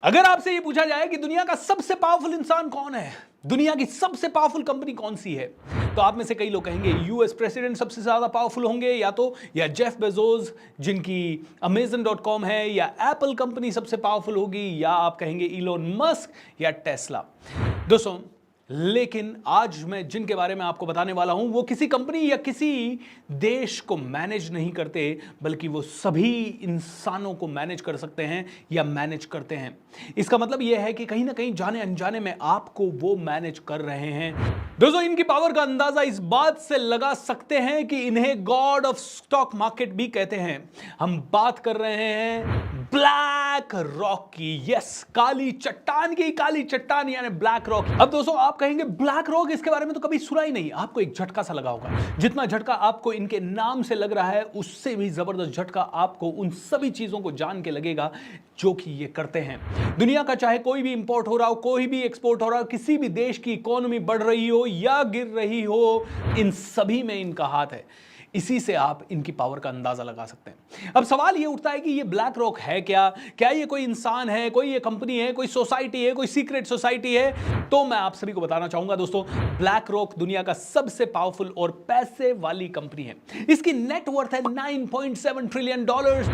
अगर आपसे ये पूछा जाए कि दुनिया का सबसे पावरफुल इंसान कौन है, दुनिया की सबसे पावरफुल कंपनी कौन सी है, तो आप में से कई लोग कहेंगे यूएस प्रेसिडेंट सबसे ज्यादा पावरफुल होंगे, या जेफ बेजोस जिनकी Amazon.com है, या एप्पल कंपनी सबसे पावरफुल होगी, या आप कहेंगे इलोन मस्क या टेस्ला। दोस्तों, लेकिन आज मैं जिनके बारे में आपको बताने वाला हूं वो किसी कंपनी या किसी देश को मैनेज नहीं करते, बल्कि वो सभी इंसानों को मैनेज कर सकते हैं या मैनेज करते हैं। इसका मतलब यह है कि कहीं ना कहीं जाने अनजाने में आपको वो मैनेज कर रहे हैं। दोस्तों, इनकी पावर का अंदाजा इस बात से लगा सकते हैं कि इन्हें गॉड ऑफ स्टॉक मार्केट भी कहते हैं। हम बात कर रहे हैं ब्लैक रॉक की। यस, काली चट्टान की, काली चट्टान यानी ब्लैक रॉक। अब दोस्तों, आप कहेंगे ब्लैक रॉक, इसके बारे में तो कभी सुना ही नहीं। आपको एक झटका सा लगा होगा। जितना झटका आपको इनके नाम से लग रहा है, उससे भी जबरदस्त झटका आपको उन सभी चीजों को जान के लगेगा जो कि ये करते हैं। दुनिया का चाहे कोई भी इंपोर्ट हो रहा हो, कोई भी एक्सपोर्ट हो रहा हो, किसी भी देश की इकोनॉमी बढ़ रही हो या गिर रही हो, इन सभी में इनका हाथ है। इसी से आप इनकी पावर का अंदाजा लगा सकते हैं। अब सवाल यह उठता है कि ये ब्लैक रॉक है क्या? क्या ये कोई इंसान है, कोई ये कंपनी है, कोई सोसाइटी है, कोई सीक्रेट सोसाइटी है? तो मैं आप सभी को बताना चाहूंगा दोस्तों, ब्लैक रॉक दुनिया का सबसे पावरफुल और पैसे वाली कंपनी है। इसकी नेट वर्थ है $9.7 ट्रिलियन।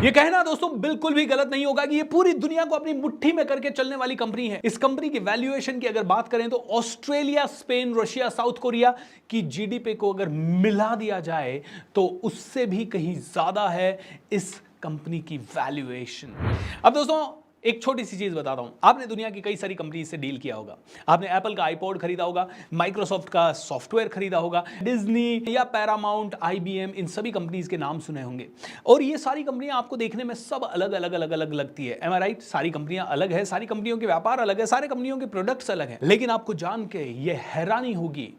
यह कहना दोस्तों बिल्कुल भी गलत नहीं होगा कि ये पूरी दुनिया को अपनी मुट्ठी में करके चलने वाली कंपनी है। इस कंपनी की वैल्यूएशन की अगर बात करें तो Australia, Spain, Russia, south Korea की जीडीपी को अगर मिला दिया जाए तो उससे भी कहीं ज्यादा है इस कंपनी की वैल्यूएशन। अब दोस्तों, एक छोटी सी चीज बताता हूं। आपने दुनिया की कई सारी कंपनी से डील किया होगा। आपने एप्पल का आईपॉड खरीदा होगा, माइक्रोसॉफ्ट का सॉफ्टवेयर खरीदा होगा, डिज्नी या पैरामाउंट, आईबीएम, इन सभी कंपनीज के नाम सुने होंगे। और ये सारी कंपनियां आपको देखने में सब अलग अलग अलग अलग लगती है। एम आई राइट? सारी कंपनियां अलग है, सारी कंपनियों के व्यापार अलग है, सारी कंपनियों के प्रोडक्ट्स अलग हैं। लेकिन आपको जान के ये हैरानी होगी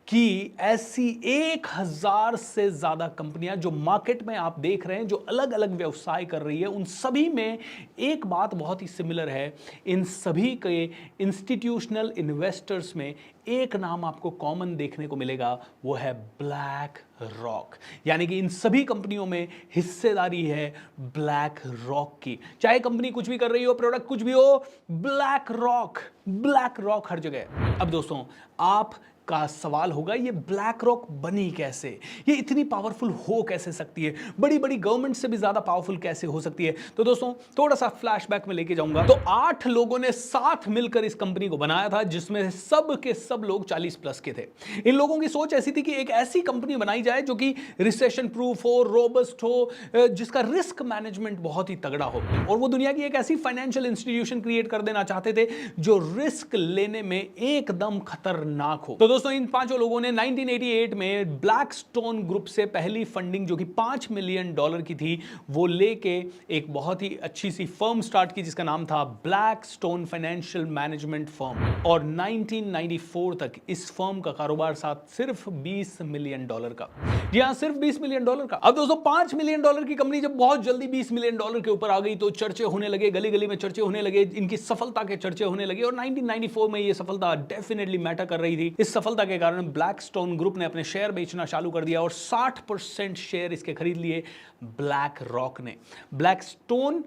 कि ऐसी 1000 से ज्यादा कंपनियां जो मार्केट में आप देख रहे हैं, जो अलग अलग व्यवसाय कर रही है, उन सभी में एक बात बहुत ही सिमिलर है। इन सभी के इंस्टीट्यूशनल इन्वेस्टर्स में एक नाम आपको कॉमन देखने को मिलेगा, वो है ब्लैक रॉक। यानी कि इन सभी कंपनियों में हिस्सेदारी है ब्लैक रॉक की। चाहे कंपनी कुछ भी कर रही हो, प्रोडक्ट कुछ भी हो, ब्लैक रॉक हर जगह। अब दोस्तों, आप का सवाल होगा, ये ब्लैक रॉक बनी कैसे? ये इतनी पावरफुल हो कैसे सकती है? बड़ी बड़ी गवर्नमेंट से भी ज्यादा पावरफुल कैसे हो सकती है? तो दोस्तों, थोड़ा सा फ्लैशबैक में लेके जाऊंगा। तो 8 लोगों ने साथ मिलकर इस कंपनी को बनाया था, जिसमें सब के सब लोग 40 प्लस के थे। इन लोगों की सोच ऐसी थी कि एक ऐसी कंपनी बनाई जाए जो कि रिसेशन प्रूफ हो, रोबस्ट हो, जिसका रिस्क मैनेजमेंट बहुत ही तगड़ा हो। और वो दुनिया की एक ऐसी फाइनेंशियल इंस्टीट्यूशन क्रिएट कर देना चाहते थे जो रिस्क लेने में एकदम खतरनाक हो। तो दोस्तों, इन 5 लोगों ने 1988 में ब्लैकस्टोन ग्रुप से पहली फंडिंग, जो कि $5 मिलियन की थी, वो लेके एक बहुत ही अच्छी सी फर्म स्टार्ट की जिसका नाम था ब्लैकस्टोन फाइनेंशियल मैनेजमेंट फर्म। और 1994 तक इस फर्म का कारोबार साथ सिर्फ $20 मिलियन का। जी हां, सिर्फ $20 मिलियन का। अब दोस्तों, $5 मिलियन की कंपनी जब बहुत जल्दी $20 मिलियन के ऊपर आ गई तो चर्चे होने लगे, गली गली में चर्चे होने लगे, इनकी सफलता के चर्चे होने लगे। और 1994 में ये सफलता डेफिनेटली मैटर कर रही थी। इस सफलता के कारण ब्लैकस्टोन ग्रुप ने अपने शेयर बेचना चालू कर दिया और 60% शेयर इसके खरीद लिए ब्लैक रॉक ने। ब्लैकस्टोन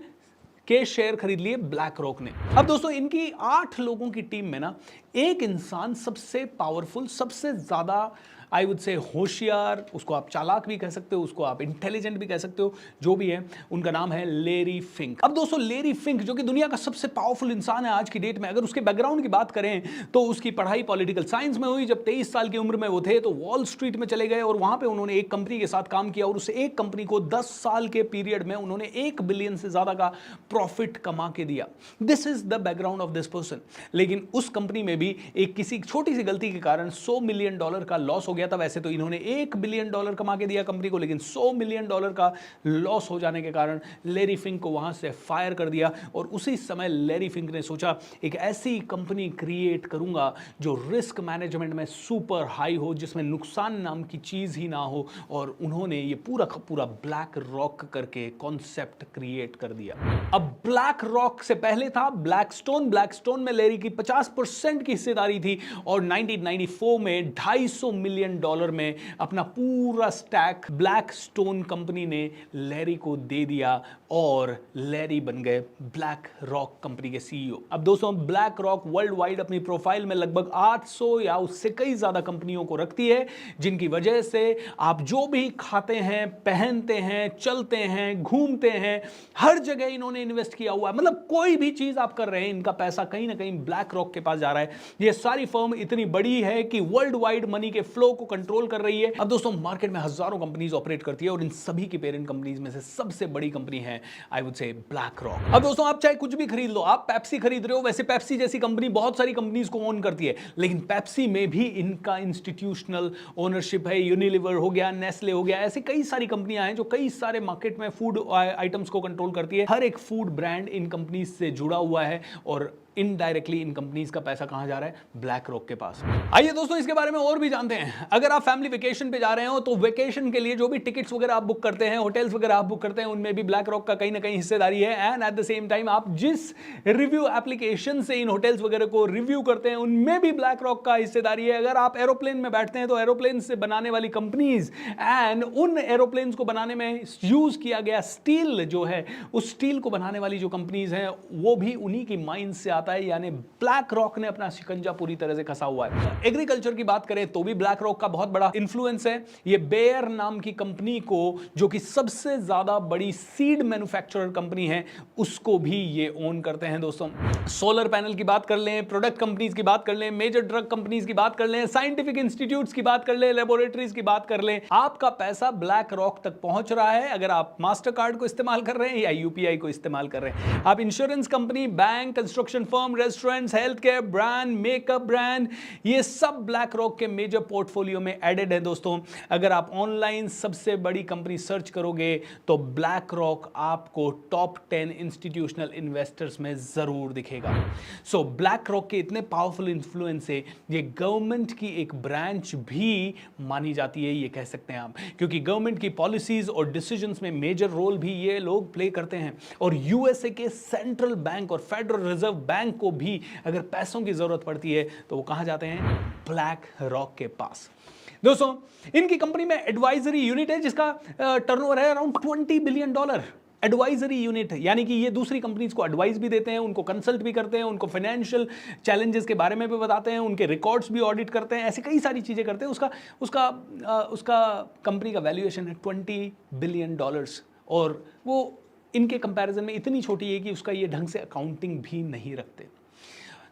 के शेयर खरीद लिए ब्लैक रॉक ने। अब दोस्तों, इनकी 8 लोगों की टीम में ना एक इंसान सबसे पावरफुल, सबसे ज्यादा आई वुड से होशियार, उसको आप चालाक भी कह सकते हो, उसको आप इंटेलिजेंट भी कह सकते हो, जो भी है, उनका नाम है लेरी फिंक। अब दोस्तों, लेरी फिंक जो कि दुनिया का सबसे पावरफुल इंसान है आज की डेट में, अगर उसके बैकग्राउंड की बात करें तो उसकी पढ़ाई पॉलिटिकल साइंस में हुई। जब 23 साल की उम्र में वो थे तो वॉल स्ट्रीट में चले गए और वहां पे उन्होंने एक कंपनी के साथ काम किया और उस एक कंपनी को 10 साल के पीरियड में उन्होंने $1 बिलियन से ज्यादा का प्रॉफिट कमा के दिया। This is the background of this person. लेकिन उस कंपनी में भी एक किसी छोटी सी गलती के कारण $100 मिलियन का लॉस हो गया था। वैसे तो इन्होंने $1 बिलियन कमा के दिया कंपनी को, लेकिन $100 मिलियन का लॉस हो जाने के कारण लेरी फिंक को वहां से फायर कर दिया। और उसी समय लेरी फिंक ने सोचा, एक ऐसी कंपनी क्रिएट करूंगा जो रिस्क मैनेजमेंट में सुपर हाई हो, जिसमें नुकसान नाम की चीज ही ना हो। और उन्होंने ये पूरा का पूरा ब्लैक रॉक करके कॉन्सेप्ट क्रिएट कर दिया। अब ब्लैक रॉक से पहले था ब्लैकस्टोन में लेरी की 50% की हिस्सेदारी थी और 1994 में $250 मिलियन बिलियन डॉलर में अपना पूरा स्टैक ब्लैक स्टोन कंपनी ने लैरी को दे दिया और लैरी बन गए ब्लैक रॉक कंपनी के सीईओ। अब दोस्तों ब्लैक रॉक वर्ल्ड वाइड अपनी प्रोफाइल में लगभग 800 या उससे कई ज्यादा कंपनियों को रखती है, जिनकी वजह से आप जो भी खाते हैं, पहनते हैं, चलते हैं, घूमते हैं, हर जगह इन्होंने इन्वेस्ट किया हुआ है। मतलब कोई भी चीज आप कर रहे हैं, इनका पैसा कहीं ना कहीं ब्लैक रॉक के पास जा रहा है। ये सारी फर्म इतनी बड़ी है कि वर्ल्ड वाइड मनी के फ्लो को कंट्रोल कर रही है। अब दोस्तों मार्केट में हजारों कंपनीज ऑपरेट करती है और इन सभी की पेरेंट कंपनीज में से सबसे बड़ी कंपनी है I would say black rock. अब दोस्तों आप चाहे कुछ भी खरीद लो, आप पेप्सी खरीद रहे हो, वैसे पेप्सी जैसी कंपनी बहुत सारी कंपनीज को ओन करती है, लेकिन पेप्सी में भी इनका इंस्टीट्यूशनल ओनरशिप है। यूनिलीवर हो गया, नेस्ले हो गया, ऐसे कई सारी कंपनियां हैं जो कई सारे मार्केट में फूड आइटम्स को कंट्रोल करती है। हर एक फूड ब्रांड इन कंपनीज से जुड़ा हुआ है और इनडायरेक्टली इन कंपनीज का पैसा कहां जा रहा है? ब्लैक रॉक के पास। आइए दोस्तों इसके बारे में और भी जानते हैं। अगर आप फैमिली वेकेशन पे जा रहे हो तो वेकेशन के लिए जो भी टिकट्स वगैरह आप बुक करते हैं, होटल्स वगैरह आप बुक करते हैं, उनमें भी ब्लैक रॉक का कहीं ना कहीं हिस्सेदारी है। And at the same time आप जिस रिव्यू एप्लीकेशन से इन होटल्स वगैरह को रिव्यू करते हैं उनमें भी ब्लैक रॉक का हिस्सेदारी है। अगर आप एरोप्लेन में बैठते हैं तो एरोप्लेन से बनाने वाली कंपनीज एंड उन एरोप्लेन को बनाने में यूज किया गया स्टील जो है, उस स्टील को बनाने वाली जो कंपनीज हैं वो भी उन्हीं की माइन से आता है, यानी ब्लैक रॉक ने अपना शिकंजा पूरी तरह से कसा हुआ है। एग्रीकल्चर की बात करें तो भी ब्लैक रॉक का बहुत बड़ा इंफ्लुएंस है। ये बेयर नाम की कंपनी को, जो कि सबसे ज्यादा बड़ी सीड मैन्युफैक्चरर कंपनी है, उसको भी ये ओन करते हैं। दोस्तों सोलर पैनल की बात कर लें, प्रोडक्ट कंपनीज की बात कर लें, मेजर ड्रग कंपनीज की बात कर लें, साइंटिफिक इंस्टीट्यूट्स की बात कर लें, लेबोरेटरीज की बात कर लें, आपका पैसा ब्लैक रॉक तक पहुंच रहा है। अगर आप मास्टर कार्ड को इस्तेमाल कर रहे हैं या यूपीआई को इस्तेमाल कर रहे हैं, आप insurance company, bank, construction firm, restaurants, health care brand, makeup brand, ये सब ब्लैक रॉक के मेजर पोर्टफोलियो में एडेड है। दोस्तों अगर आप ऑनलाइन सबसे बड़ी कंपनी सर्च करोगे तो ब्लैक रॉक आपको टॉप 10 इंस्टीट्यूशनल इन्वेस्टर्स में जरूर दिखेगा। सो ब्लैक रॉक के इतने पावरफुल इन्फ्लुएंस से ये गवर्नमेंट की एक ब्रांच भी मानी जाती है, ये कह सकते हैं आप, क्योंकि गवर्नमेंट की पॉलिसीज और डिसीजंस में मेजर रोल भी ये लोग प्ले करते हैं। और यूएसए के सेंट्रल बैंक और फेडरल रिजर्व बैंक को भी अगर पैसों की जरूरत पड़ती है तो वो कहां जाते हैं? ब्लैक रॉक के पास। दोस्तों इनकी कंपनी में एडवाइजरी यूनिट है जिसका टर्नओवर है अराउंड $20 बिलियन। एडवाइजरी यूनिट यानी कि ये दूसरी कंपनीज को एडवाइस भी देते हैं, उनको कंसल्ट भी करते हैं, उनको फाइनेंशियल चैलेंजेस के बारे में भी बताते हैं, उनके रिकॉर्ड्स भी ऑडिट करते हैं, ऐसे कई सारी चीजें करते हैं। उसका कंपनी का वैल्यूएशन है $20 बिलियन और वो इनके कंपैरिजन में इतनी छोटी है कि उसका ये ढंग से अकाउंटिंग भी नहीं रखते।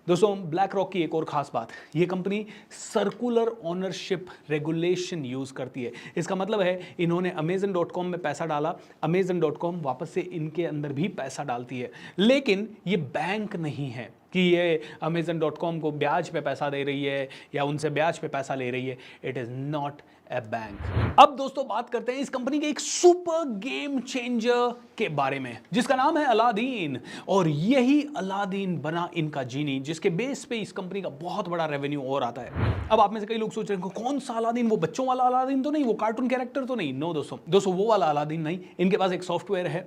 दोस्तों ब्लैक रॉक की एक और खास बात, ये company circular ownership regulation use करती है। इसका मतलब है इन्होंने Amazon.com में पैसा डाला, Amazon.com वापस से इनके अंदर भी पैसा डालती है, लेकिन ये बैंक नहीं है कि ये Amazon.com को ब्याज पे पैसा दे रही है या उनसे ब्याज पे पैसा ले रही है। It is not a bank. अब दोस्तों बात करते हैं इस कंपनी के एक सुपर गेम चेंजर के बारे में जिसका नाम है अलादीन, और यही अलादीन बना इनका जीनी, जिसके बेस पे इस कंपनी का बहुत बड़ा रेवेन्यू और आता है। अब आप में से कई लोग सोच रहे हैं कौन सा अलादीन, वो बच्चों वाला अलादीन तो नहीं, वो कार्टून कैरेक्टर तो नहीं? नो दोस्तों वो वाला अलादीन नहीं। इनके पास एक सॉफ्टवेयर है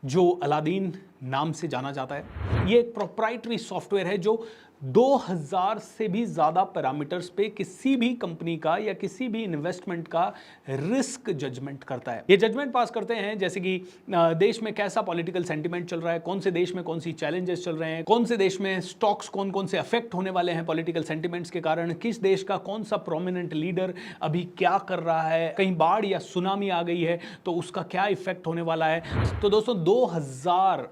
जो अलादीन नाम से जाना जाता है। ये एक प्रोप्राइटरी सॉफ्टवेयर है जो 2000 से भी ज़्यादा पैरामीटर्स पे किसी भी कंपनी का या किसी भी इन्वेस्टमेंट का रिस्क जजमेंट करता है। ये जजमेंट पास करते हैं जैसे कि देश में कैसा पॉलिटिकल सेंटिमेंट चल रहा है, कौन से देश में कौन सी चैलेंजेस चल रहे हैं, कौन से देश में स्टॉक्स कौन कौन से अफेक्ट होने वाले हैं पॉलिटिकल सेंटिमेंट्स के कारण, किस देश का कौन सा प्रोमिनेंट लीडर अभी क्या कर रहा है, कहीं बाढ़ या सुनामी आ गई है तो उसका क्या इफेक्ट होने वाला है। तो दोस्तों 2000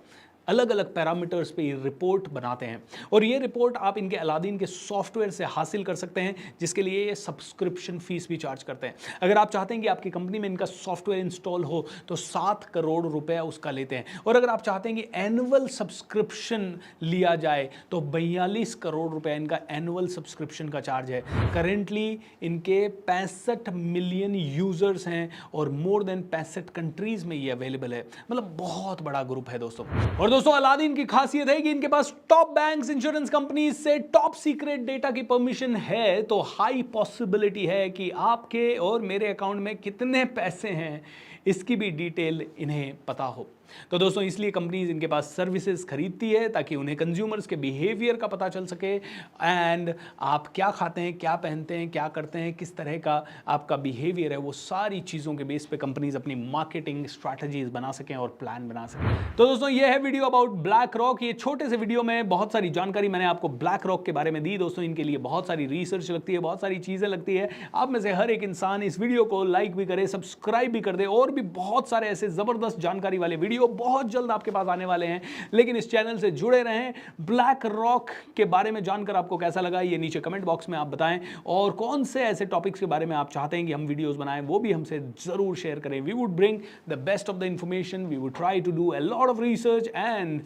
अलग अलग पैरामीटर्स पे ये रिपोर्ट बनाते हैं और ये रिपोर्ट आप इनके अलादीन के सॉफ्टवेयर से हासिल कर सकते हैं, जिसके लिए ये सब्सक्रिप्शन फीस भी चार्ज करते हैं। अगर आप चाहते हैं कि आपकी कंपनी में इनका सॉफ्टवेयर इंस्टॉल हो तो 7 करोड़ रुपया उसका लेते हैं, और अगर आप चाहते हैं कि एनुअल सब्सक्रिप्शन लिया जाए तो 42 करोड़ रुपया इनका एनुअल सब्सक्रिप्शन का चार्ज है। करेंटली इनके 65 मिलियन यूजर्स हैं और मोर देन 65 कंट्रीज में ये अवेलेबल है, मतलब बहुत बड़ा ग्रुप है दोस्तों। और दोस्तों अलादीन की खासियत है कि इनके पास टॉप बैंक्स, इंश्योरेंस कंपनीज से टॉप सीक्रेट डेटा की परमिशन है, तो हाई पॉसिबिलिटी है कि आपके और मेरे अकाउंट में कितने पैसे हैं इसकी भी डिटेल इन्हें पता हो। तो दोस्तों इसलिए कंपनीज इनके पास सर्विसेज खरीदती है ताकि उन्हें कंज्यूमर्स के बिहेवियर का पता चल सके एंड आप क्या खाते हैं, क्या पहनते हैं, क्या करते हैं, किस तरह का आपका बिहेवियर है, वो सारी चीज़ों के बेस पे कंपनीज अपनी मार्केटिंग स्ट्रैटेजीज बना सकें और प्लान बना सकें। तो दोस्तों ये है वीडियो अबाउट ब्लैक रॉक। ये छोटे से वीडियो में बहुत सारी जानकारी मैंने आपको ब्लैक रॉक के बारे में दी। दोस्तों इनके लिए बहुत सारी रिसर्च लगती है, बहुत सारी चीज़ें लगती है। आप में से हर एक इंसान इस वीडियो को लाइक भी करे, सब्सक्राइब भी कर दे, और भी बहुत सारे ऐसे ज़बरदस्त जानकारी वाले वीडियो बहुत जल्द आपके पास आने वाले हैं। लेकिन इस चैनल से जुड़े रहें। ब्लैक रॉक के बारे में जानकर आपको कैसा लगा ये नीचे कमेंट बॉक्स में आप बताएं, और कौन से ऐसे टॉपिक्स के बारे में आप चाहते हैं कि हम वीडियोस बनाएं वो भी हमसे जरूर शेयर करें। We would bring the best of the information, we would try to do a lot of research and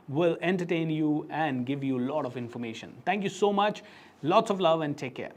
will entertain you and give you a lot of information. Thank you so much. Lots of love and take care.